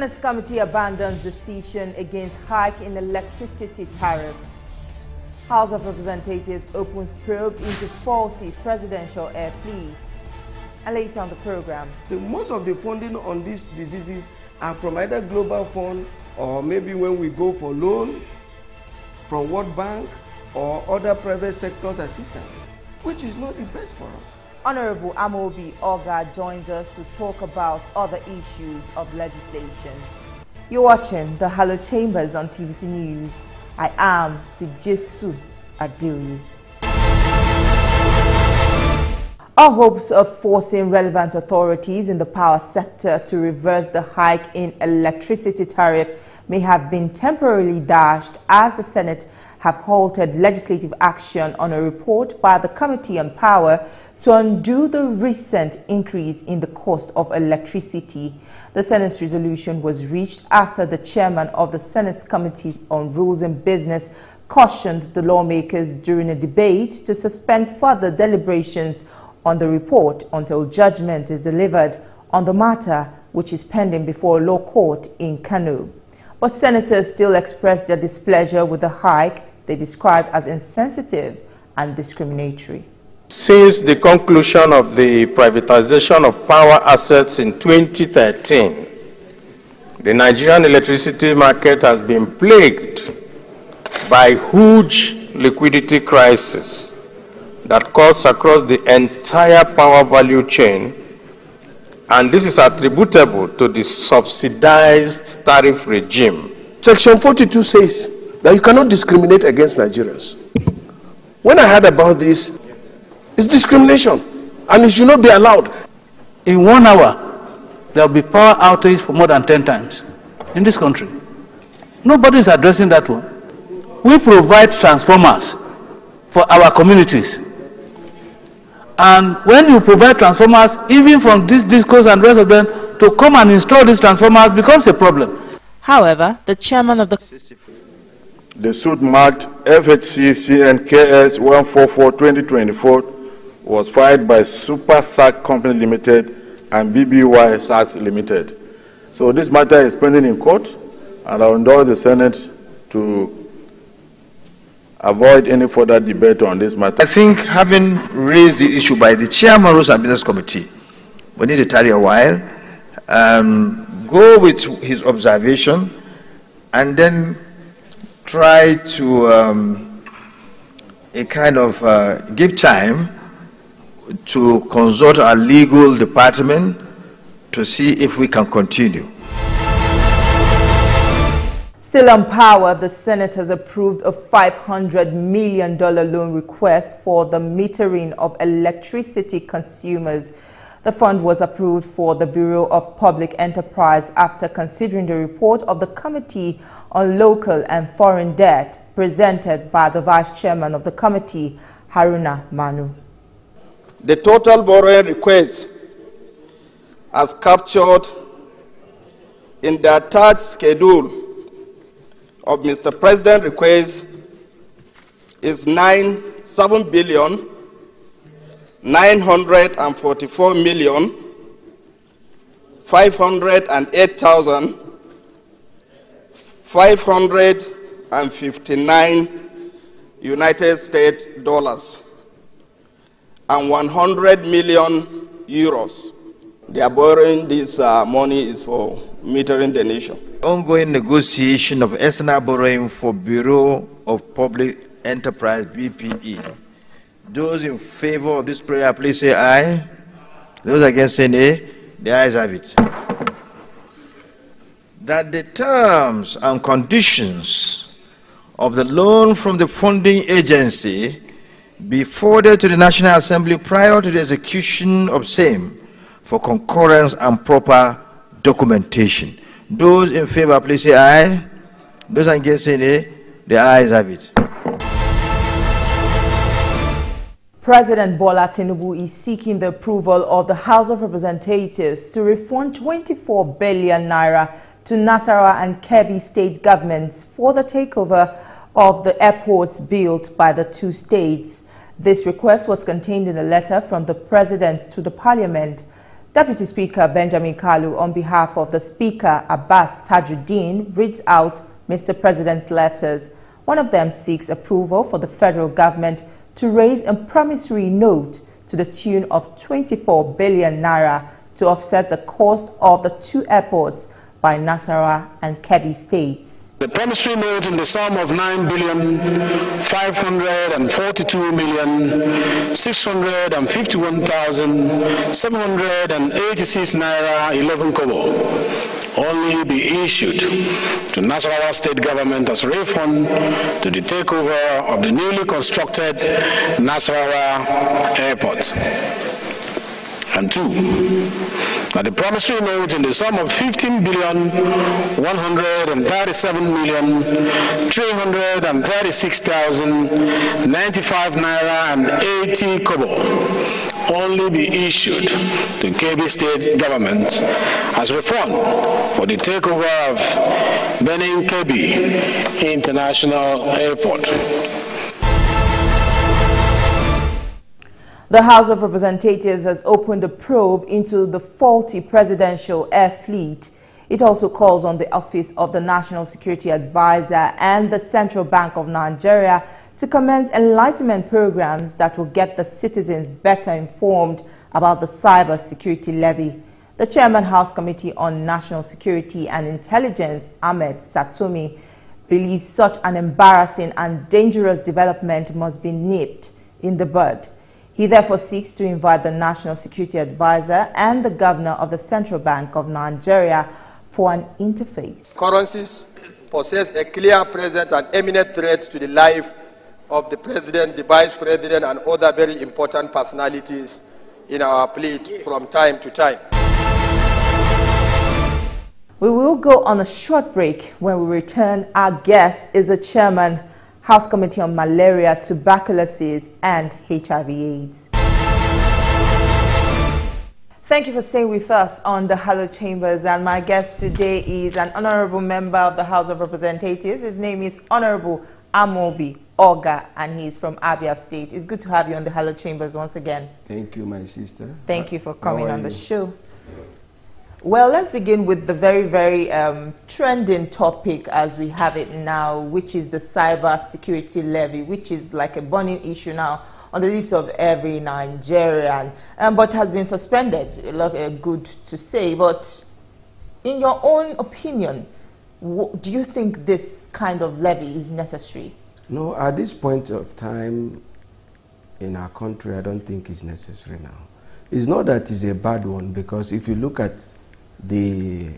Senate committee abandons decision against hike in electricity tariff. House of Representatives opens probe into faulty presidential air fleet. And later on the program, most of the funding on these diseases are from either Global Fund or maybe when we go for loan from World Bank or other private sectors assistance, which is not the best for us. Honorable Amobi Oga joins us to talk about other issues of legislation. You're watching the Hello Chambers on TVC News. I am Tijesu Adeoye. Our hopes of forcing relevant authorities in the power sector to reverse the hike in electricity tariff may have been temporarily dashed as the Senate have halted legislative action on a report by the Committee on Power to undo the recent increase in the cost of electricity. The Senate's resolution was reached after the chairman of the Senate's Committee on Rules and Business cautioned the lawmakers during a debate to suspend further deliberations on the report until judgment is delivered on the matter, which is pending before a law court in Kano. But senators still expressed their displeasure with the hike they described as insensitive and discriminatory. Since the conclusion of the privatization of power assets in 2013, the Nigerian electricity market has been plagued by huge liquidity crisis that cuts across the entire power value chain, and this is attributable to the subsidized tariff regime. Section 42 says that you cannot discriminate against Nigerians. When I heard about this, it's discrimination, and it should not be allowed. In 1 hour, there will be power outage for more than 10 times in this country. Nobody is addressing that one. We provide transformers for our communities. And when you provide transformers, even from these discos and rest of them, to come and install these transformers becomes a problem. However, the chairman of the suit marked FHC CNKS 144-2024 was filed by Super SAC Company Limited and BBY SACs Limited. So this matter is pending in court, and I endorse the Senate to avoid any further debate on this matter. I think having raised the issue by the Chairman of Rules and Business Committee, we need to tarry a while, go with his observation, and then try to give time to consult our legal department to see if we can continue. Still on power, the Senate has approved a $500 million loan request for the metering of electricity consumers. The fund was approved for the Bureau of Public Enterprise after considering the report of the Committee on Local and Foreign Debt presented by the Vice Chairman of the Committee, Haruna Manu. The total borrowing request as captured in the attached schedule of Mr. President request is 7,944,508,559 United States dollars and 100 million euros. They are borrowing this money is for metering the nation. Ongoing negotiation of external borrowing for Bureau of Public Enterprise, BPE. Those in favor of this prayer, please say aye. Those against say nay. The ayes have it. That the terms and conditions of the loan from the funding agency be forwarded to the National Assembly prior to the execution of same for concurrence and proper documentation. Those in favor, please say aye. Those against say nay. The ayes have it. President Bola Tinubu is seeking the approval of the House of Representatives to refund 24 billion naira to Nasarawa and Kebbi state governments for the takeover of the airports built by the two states. This request was contained in a letter from the President to the Parliament. Deputy Speaker Benjamin Kalu, on behalf of the Speaker Abbas Tajuddin, reads out Mr. President's letters. One of them seeks approval for the federal government to raise a promissory note to the tune of 24 billion naira to offset the cost of the two airports by Nasarawa and Kebbi states. The promissory note in the sum of 9,542,651,786 naira 11 kobo only be issued to Nasarawa State Government as refund to the takeover of the newly constructed Nasarawa Airport. And two, that the promissory note in the sum of 15,137,336,095 naira and 80 kobo only be issued to Kebbi State Government as refund for the takeover of Benin Kebbi International Airport. The House of Representatives has opened a probe into the faulty presidential air fleet. It also calls on the Office of the National Security Advisor and the Central Bank of Nigeria to commence enlightenment programs that will get the citizens better informed about the cyber security levy. The Chairman House Committee on National Security and Intelligence, Ahmed Satumi, believes such an embarrassing and dangerous development must be nipped in the bud. He therefore seeks to invite the National Security Advisor and the Governor of the Central Bank of Nigeria for an interface. Currencies possess a clear, present and imminent threat to the life of the President, the Vice President and other very important personalities in our fleet from time to time. We will go on a short break. When we return, our guest is the Chairman House Committee on Malaria, Tuberculosis and HIV/AIDS. Thank you for staying with us on the Hello Chambers, and my guest today is an honorable member of the House of Representatives. His name is Honorable Amobi Oga, and he is from Abia State. It's good to have you on the Hello Chambers once again. Thank you, my sister. Thank you for coming on the show. Well, let's begin with the very, very trending topic as we have it now, which is the cyber security levy, which is like a burning issue now on the lips of every Nigerian, but has been suspended. Good to say. But in your own opinion, do you think this kind of levy is necessary? No, at this point of time in our country, I don't think it's necessary now. It's not that it's a bad one, because if you look at the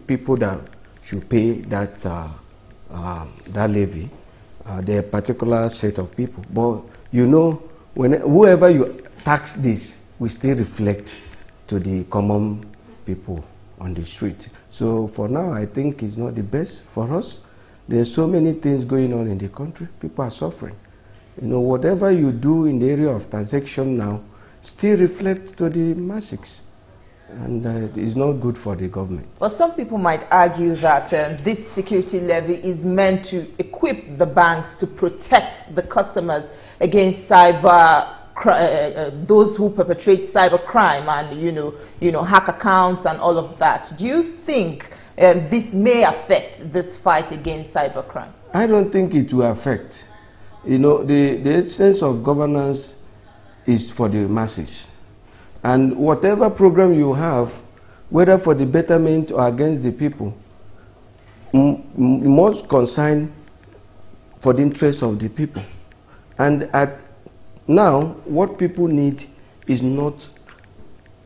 people that should pay that that levy, they're a particular set of people. But you know, whoever you tax this will still reflect to the common people on the street. So for now, I think it's not the best for us. There's so many things going on in the country. People are suffering. You know, whatever you do in the area of taxation now still reflects to the masses. And it's not good for the government. Well, some people might argue that this security levy is meant to equip the banks to protect the customers against cyber those who perpetrate cyber crime and hack accounts and all of that. Do you think this may affect this fight against cyber crime? I don't think it will affect. You know, the essence of governance is for the masses. And whatever program you have, whether for the betterment or against the people, must concern for the interest of the people. And now, what people need is not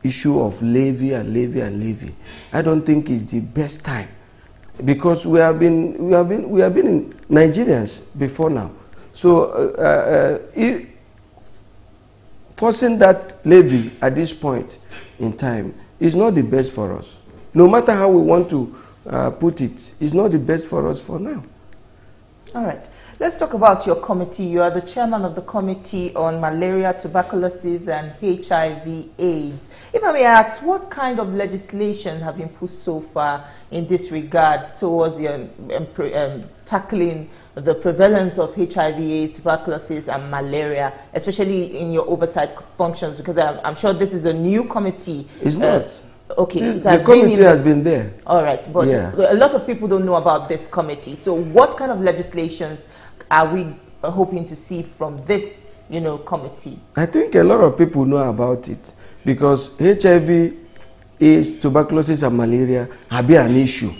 issue of levy and levy and levy. I don't think it's the best time, because we have been in Nigerians before now. So forcing that levy at this point in time is not the best for us. No matter how we want to put it, it's not the best for us for now. All right. Let's talk about your committee. You are the chairman of the Committee on Malaria, Tuberculosis and HIV/AIDS. If I may ask, what kind of legislation have been put so far in this regard towards tackling the prevalence of HIV/AIDS, tuberculosis and malaria, especially in your oversight functions? Because I'm sure this is a new committee. It's not. Okay, the committee has been there. All right, but a lot of people don't know about this committee. So what kind of legislations are we hoping to see from this, committee? I think a lot of people know about it because HIV, AIDS, tuberculosis and malaria have been an issue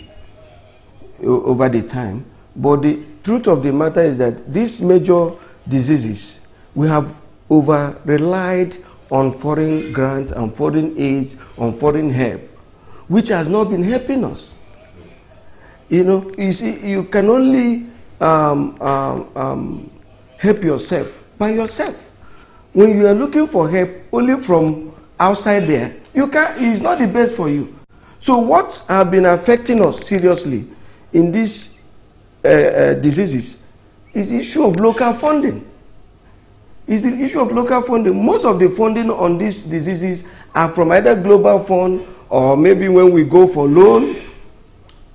over the time. But the truth of the matter is that these major diseases, we have over-relied on foreign grant and foreign aids, on foreign help, which has not been helping us. You see, you can only help yourself by yourself. When you are looking for help only from outside there, it's not the best for you. So what have been affecting us seriously in these diseases is the issue of local funding. Is the issue of local funding. Most of the funding on these diseases are from either global fund or maybe when we go for loan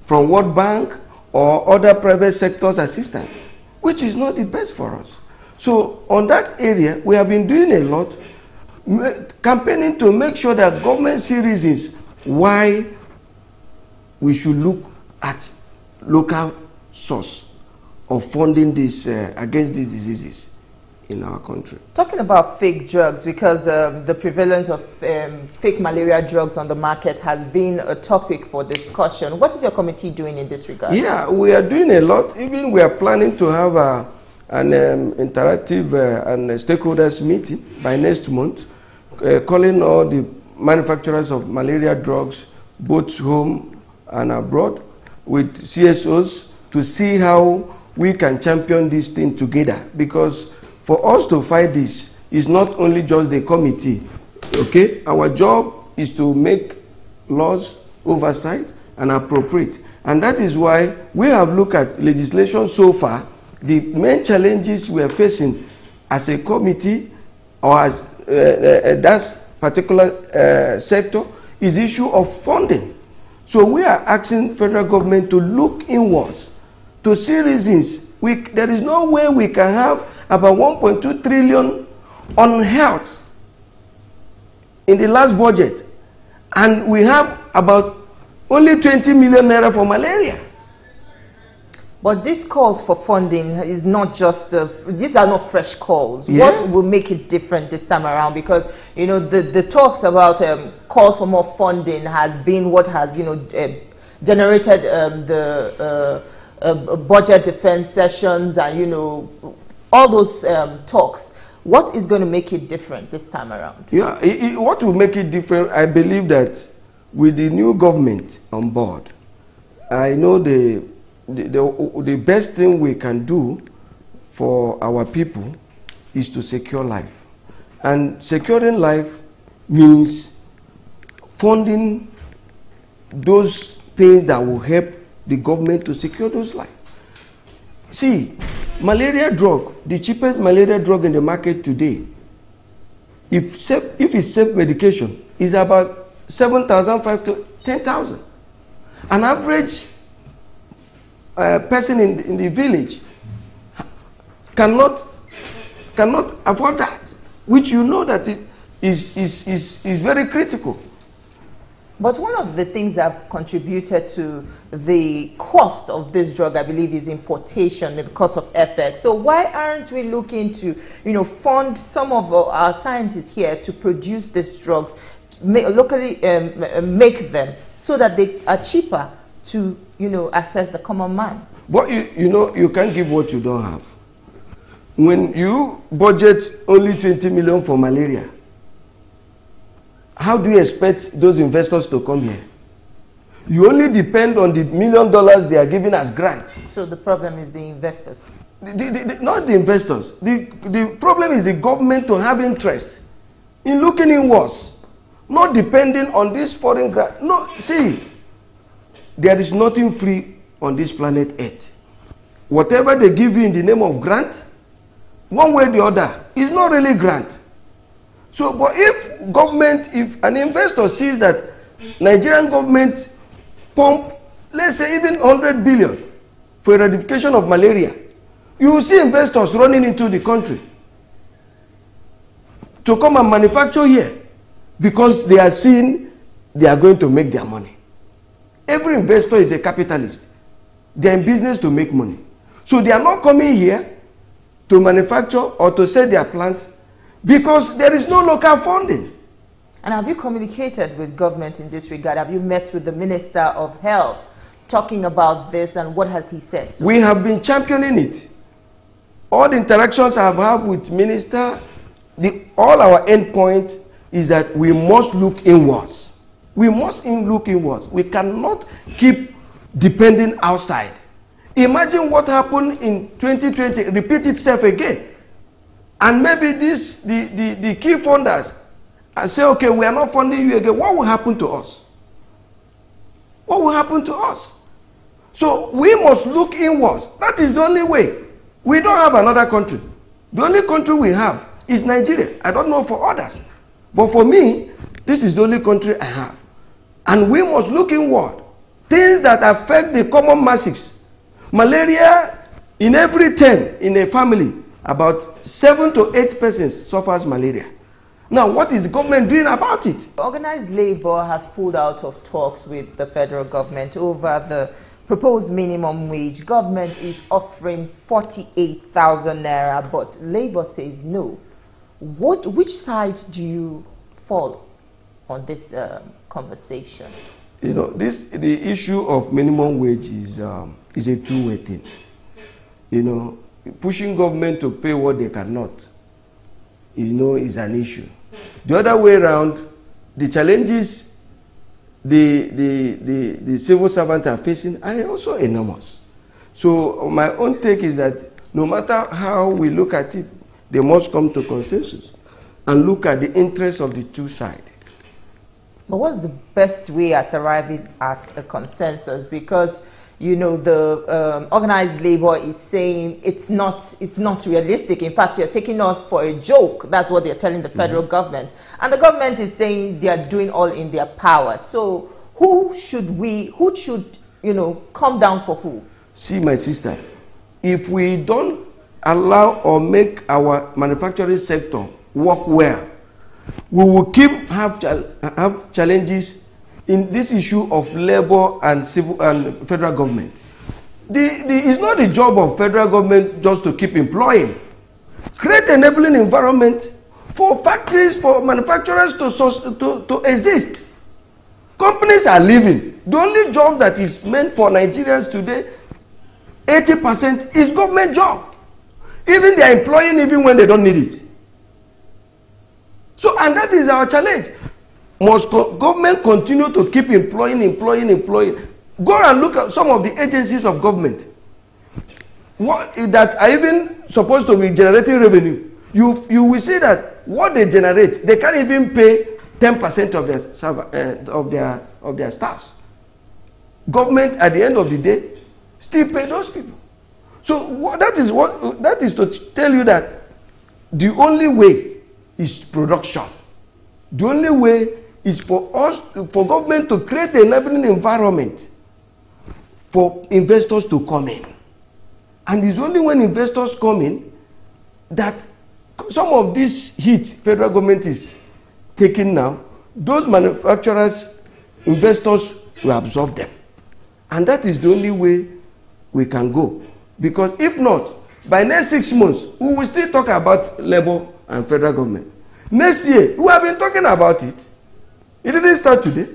from World Bank or other private sectors assistance, which is not the best for us. So on that area, we have been doing a lot, campaigning to make sure that government sees reasons why we should look at local source of funding this against these diseases in our country. Talking about fake drugs, because the prevalence of fake malaria drugs on the market has been a topic for discussion. What is your committee doing in this regard? Yeah, we are doing a lot. Even we are planning to have an interactive and stakeholders meeting by next month, calling all the manufacturers of malaria drugs, both home and abroad, with CSOs to see how we can champion this thing together. Because for us to fight this is not only just the committee, okay? Our job is to make laws, oversight, and appropriate. And that is why we have looked at legislation so far. The main challenges we are facing as a committee or as that particular sector is the issue of funding. So we are asking federal government to look inwards to see reasons. There is no way we can have about 1.2 trillion on health in the last budget, and we have about only 20 million naira for malaria. But these calls for funding is not just, these are not fresh calls. Yeah. What will make it different this time around? Because, the talks about calls for more funding has been what has, generated the budget defense sessions and, all those talks. What is going to make it different this time around? Yeah, what will make it different, I believe that with the new government on board, I know the best thing we can do for our people is to secure life. And securing life means funding those things that will help the government to secure those lives. See, malaria drug, the cheapest malaria drug in the market today, if it's safe medication, is about 7,500 to 10,000. An average person in the village cannot afford that, which that it is very critical. But one of the things that have contributed to the cost of this drug, I believe, is importation, the cost of FX. So why aren't we looking to, fund some of our scientists here to produce these drugs, locally make them, so that they are cheaper to, access the common man? But you can't give what you don't have. When you budget only 20 million for malaria, how do you expect those investors to come here? You only depend on the $1 million they are giving as grant. So the problem is the investors? Not the investors. The problem is the government to have interest in looking inwards, not depending on this foreign grant. No, see, there is nothing free on this planet Earth. whatever they give you in the name of grant, one way or the other, is not really grant. So, but if an investor sees that Nigerian government pump, let's say even 100 billion for eradication of malaria, you will see investors running into the country to come and manufacture here because they are seeing they are going to make their money. Every investor is a capitalist. They are in business to make money. So they are not coming here to manufacture or to sell their plants because there is no local funding. And have you communicated with government in this regard? Have you met with the Minister of Health talking about this, and what has he said? We have been championing it. All the interactions I have had with Minister, all our end point is that we must look inwards. We must look inwards. We cannot keep depending outside. Imagine what happened in 2020, repeat itself again. And maybe the key funders say, okay, we are not funding you again. What will happen to us? What will happen to us? So we must look inwards. That is the only way. We don't have another country. The only country we have is Nigeria. I don't know for others. But for me, this is the only country I have. And we must look inward. Things that affect the common masses. Malaria, in every 10 in a family, about 7 to 8 persons suffers malaria. Now, what is the government doing about it? Organized labor has pulled out of talks with the federal government over the proposed minimum wage. Government is offering 48,000 naira, but labor says no. Which side do you fall on this conversation? You know, the issue of minimum wage is a two-way thing. You know, pushing government to pay what they cannot, you know, is an issue. The other way around, the challenges the civil servants are facing are also enormous. So my own take is that no matter how we look at it, they must come to consensus and look at the interests of the two sides. But what's the best way at arriving at a consensus? Because, you know, the organized labor is saying it's not realistic. In fact, you're taking us for a joke. That's what they're telling the federal government. And the government is saying they are doing all in their power. So who should, you know, come down for who? See, my sister, if we don't allow or make our manufacturing sector work well, we will have challenges in this issue of labor and civil and federal government. It's not the job of federal government just to keep employing. Create an enabling environment for factories, for manufacturers to exist. Companies are leaving. The only job that is meant for Nigerians today, 80% is government job. Even they are employing even when they don't need it. So, and that is our challenge. Must government continue to keep employing? Go and look at some of the agencies of government that are even supposed to be generating revenue. You will see that what they generate, they can't even pay 10% of their staffs. Government, at the end of the day, still pay those people. So that is to tell you that the only way is production. The only way is for government to create an enabling environment for investors to come in. And it's only when investors come in that some of this heat federal government is taking now, those manufacturers, investors will absorb them. And that is the only way we can go. Because if not, by next 6 months, we will still talk about labor and federal government. Next year, we have been talking about it. It didn't start today.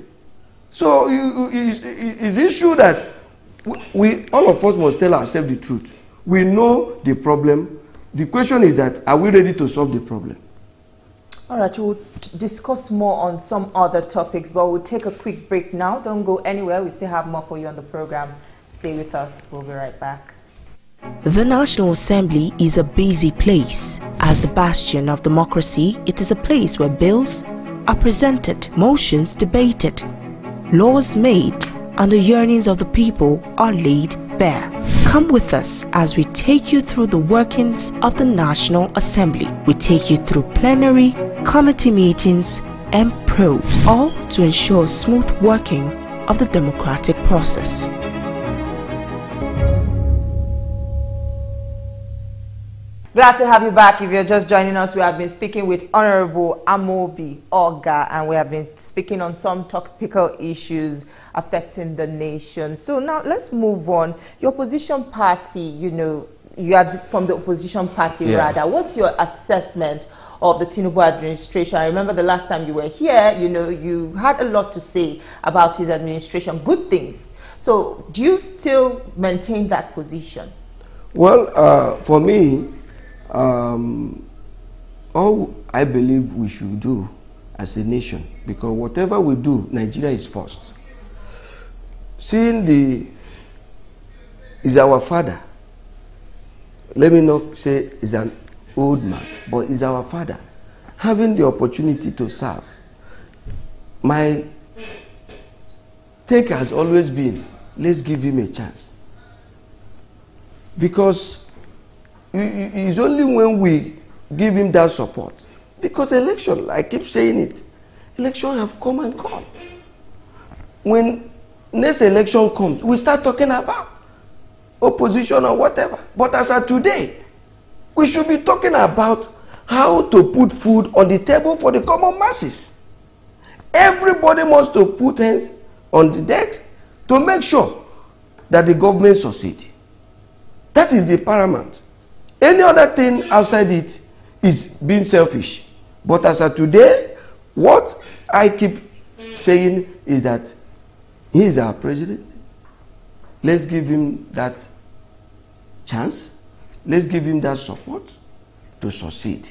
So it's issue that all of us must tell ourselves the truth. We know the problem. The question is that, are we ready to solve the problem? All right, we'll discuss more on some other topics, but we'll take a quick break now. Don't go anywhere. We still have more for you on the program. Stay with us. We'll be right back. The National Assembly is a busy place. As the bastion of democracy, it is a place where bills are presented, motions debated, laws made, and the yearnings of the people are laid bare. Come with us as we take you through the workings of the National Assembly. We take you through plenary, committee meetings, and probes, all to ensure smooth working of the democratic process. Glad to have you back. If you're just joining us, we have been speaking with Honorable Amobi Oga, and we have been speaking on some topical issues affecting the nation. So now let's move on. Your opposition party, you are from the opposition party rather. What's your assessment of the Tinubu administration? I remember the last time you were here, you had a lot to say about his administration, good things. So do you still maintain that position? Well, for me, all I believe we should do as a nation, because whatever we do, Nigeria is first. Seeing is our father. Let me not say is an old man, but is our father. Having the opportunity to serve, my take has always been, let's give him a chance. Because it's only when we give him that support. Because election, I keep saying it, election have come and gone. When next election comes, we start talking about opposition or whatever. But as of today, we should be talking about how to put food on the table for the common masses. Everybody wants to put hands on the desk to make sure that the government succeeds. That is the paramount. Any other thing outside it is being selfish. But as of today, what I keep saying is that he is our president. Let's give him that chance. Let's give him that support to succeed.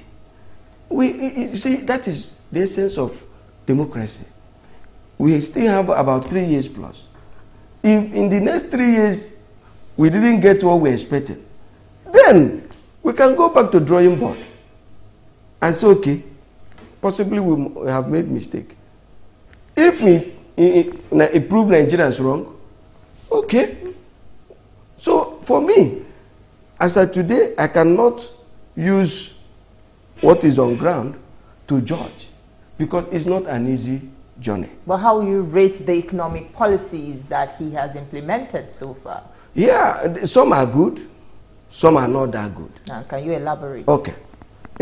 You see, that is the essence of democracy. We still have about 3 years plus. If in the next 3 years we didn't get what we expected, then we can go back to drawing board and say, okay, possibly we have made mistake. If we prove Nigerians wrong, okay. So for me, as of today, I cannot use what is on ground to judge, because it's not an easy journey. But how will you rate the economic policies that he has implemented so far? Yeah, some are good, some are not that good. Now, can you elaborate? Okay.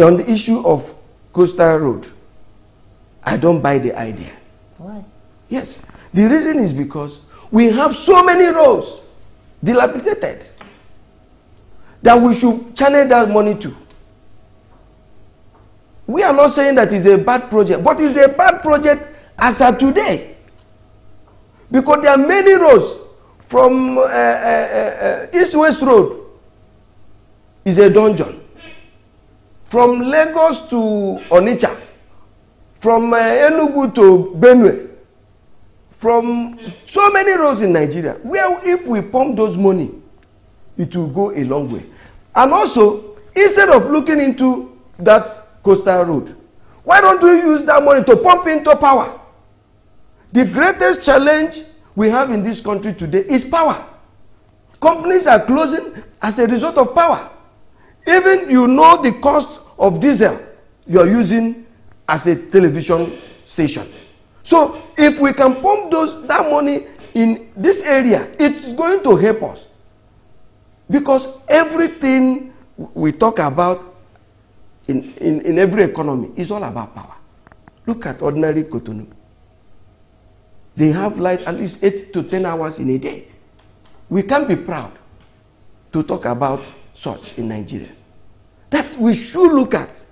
On the issue of coastal road, I don't buy the idea. Why? Yes. The reason is because we have so many roads dilapidated that we should channel that money to. We are not saying that it's a bad project, but it's a bad project as of today. Because there are many roads from East-West Road is a dungeon. From Lagos to Onitsha, from Enugu to Benue, from so many roads in Nigeria, where if we pump those money, it will go a long way. And also, instead of looking into that coastal road, why don't we use that money to pump into power? The greatest challenge we have in this country today is power. Companies are closing as a result of power. Even the cost of diesel you are using as a television station. So if we can pump that money in this area, it's going to help us. Because everything we talk about in every economy is all about power. Look at ordinary Cotonou. They have light at least 8 to 10 hours in a day. We can't be proud to talk about such in Nigeria. That we should look at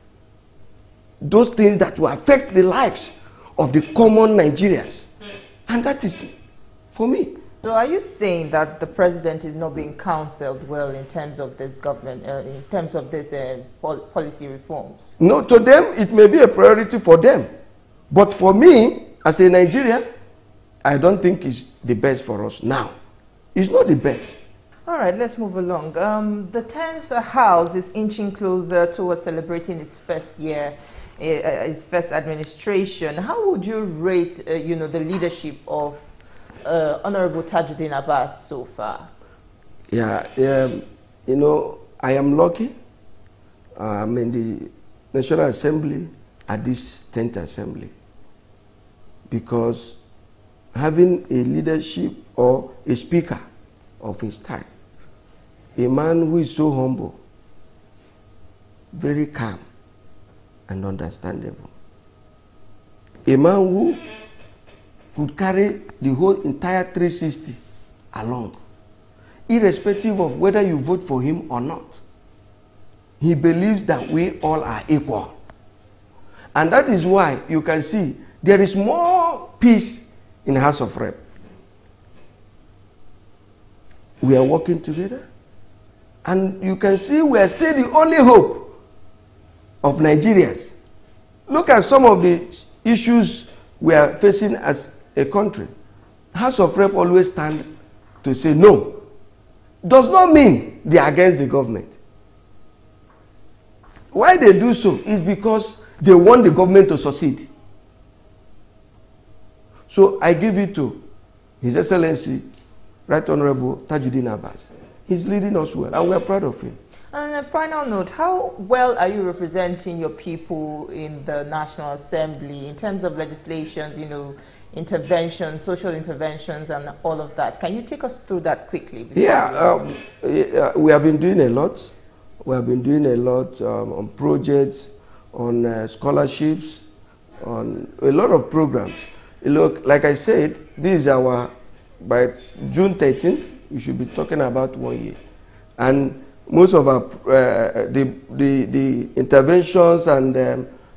those things that will affect the lives of the common Nigerians. And that is for me. So are you saying that the president is not being counseled well in terms of this government, in terms of this policy reforms? No, to them, it may be a priority for them. But for me, as a Nigerian, I don't think it's the best for us now. It's not the best. All right, let's move along. The 10th House is inching closer towards celebrating its first year, its first administration. How would you rate, the leadership of Honorable Tajuddin Abbas so far? Yeah, you know, I am lucky. I'm in the National Assembly at this 10th Assembly because having a leadership or a speaker of his time, a man who is so humble, very calm and understandable, a man who could carry the whole entire 360 along, irrespective of whether you vote for him or not. He believes that we all are equal. And that is why you can see there is more peace in the House of Rep. We are working together. And you can see we are still the only hope of Nigerians. Look at some of the issues we are facing as a country. House of Rep always stand to say no. Does not mean they are against the government. Why they do so is because they want the government to succeed. So I give it to His Excellency, Right Honorable Tajuddin Abbas. He's leading us well, and we're proud of him. And a final note, how well are you representing your people in the National Assembly in terms of legislations, you know, interventions, social interventions, and all of that? Can you take us through that quickly? Yeah, we have been doing a lot. We have been doing a lot on projects, on scholarships, on a lot of programs. Look, like I said, this is our, by June 13th, we should be talking about 1 year. And most of our, the interventions and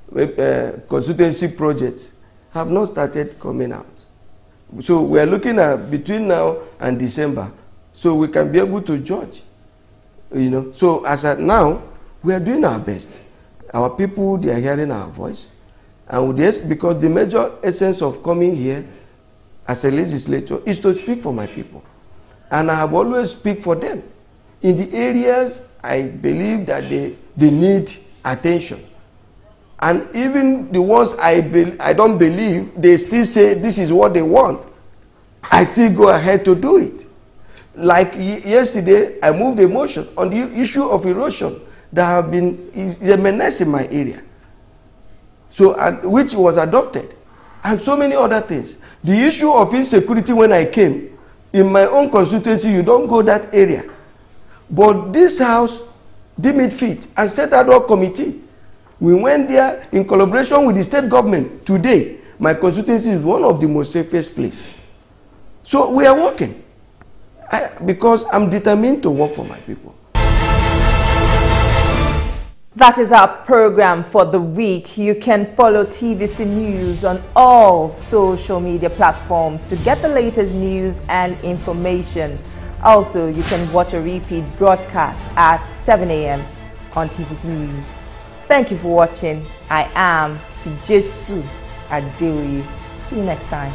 consultancy projects have not started coming out. So we are looking at between now and December, so we can be able to judge. You know, so as at now, we are doing our best. Our people, they are hearing our voice. And yes, because the major essence of coming here as a legislator is to speak for my people. And I have always speak for them. In the areas I believe that they need attention. And even the ones I don't believe, they still say this is what they want. I still go ahead to do it. Like yesterday, I moved a motion on the issue of erosion that is a menace in my area. So, which was adopted. And so many other things. The issue of insecurity when I came, in my own constituency, you don't go that area. But this house deemed it fit and set ad hoc committee. We went there in collaboration with the state government. Today, my constituency is one of the most safest places. So we are working. Because I'm determined to work for my people. That is our program for the week. You can follow TVC News on all social media platforms to get the latest news and information. Also, you can watch a repeat broadcast at 7 a.m. on TVC News. Thank you for watching. I am Tijesu Adeoye. See you next time.